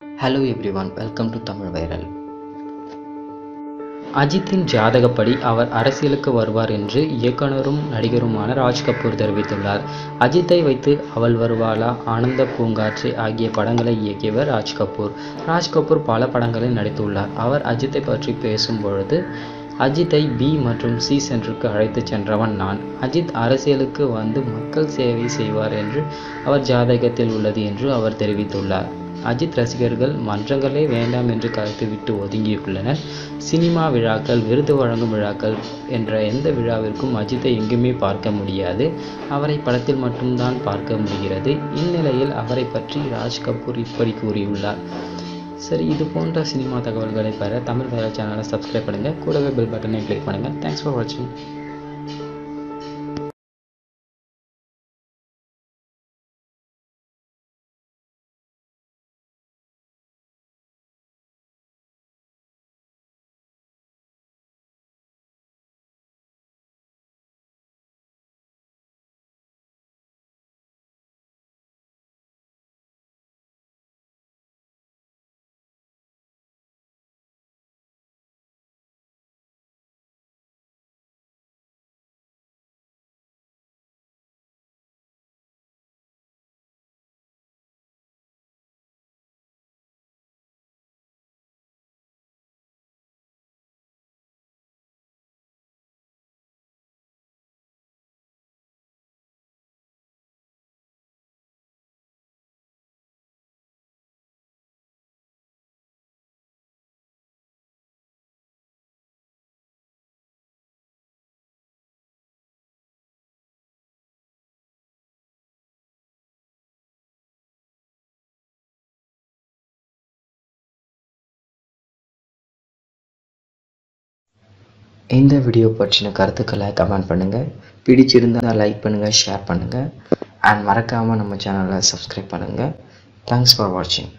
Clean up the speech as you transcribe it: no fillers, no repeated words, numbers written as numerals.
Hello everyone, welcome to Tamil Viral. அஜித்தின் ஜாதகப்படி அவர் அரசியலுக்கு வருவார் என்று இயக்குனரும் நடிகருமான ராஜ் கபூர் தெரிவித்துள்ளார். அஜித்தை வைத்து அவள் வருவாளா, ஆனந்த பூங்காற்று ஆகிய படங்களை இயக்கியவர் ராஜ் கபூர். ராஜ் கபூர் பல படங்களில் நடித்துள்ளார். அவர் அஜித்தை பற்றி பேசும்பொழுது, அஜித்தை பி மற்றும் சி சென்டருக்கு அழைத்து சென்றவன் நான். அஜித் அரசியலுக்கு வந்து மக்கள் சேவை செய்வார் என்று அவர் ஜாதகத்தில் உள்ளது என்று அவர் தெரிவித்துள்ளார். அஜித் ரசிகர்கள் மன்றங்களே வேண்டாம் என்று கருத்து விட்டு ஒதுங்கியுள்ளனர். சினிமா விழாக்கள், விருது வழங்கும் விழாக்கள் என்ற எந்த விழாவிற்கும் அஜித்தை எங்குமே பார்க்க முடியாது. அவரை படத்தில் மட்டும்தான் பார்க்க முடிகிறது. இந்நிலையில் அவரை பற்றி ராஜ் கபூர் இப்படி கூறியுள்ளார். சரி, இது போன்ற சினிமா தகவல்களை பெற தமிழ் வைரல் சேனலை சப்ஸ்கிரைப் பண்ணுங்கள். கூடவே பெல் பட்டனை கிளிக் பண்ணுங்கள். தேங்க்ஸ் ஃபார் வாட்சிங். இந்த வீடியோ பற்றின கருத்துக்களை கமெண்ட் பண்ணுங்கள். பிடிச்சிருந்தால் லைக் பண்ணுங்கள், ஷேர் பண்ணுங்கள். அண்ட் மறக்காமல் நம்ம சேனலை சப்ஸ்கிரைப் பண்ணுங்கள். தேங்க்ஸ் ஃபார் வாட்சிங்.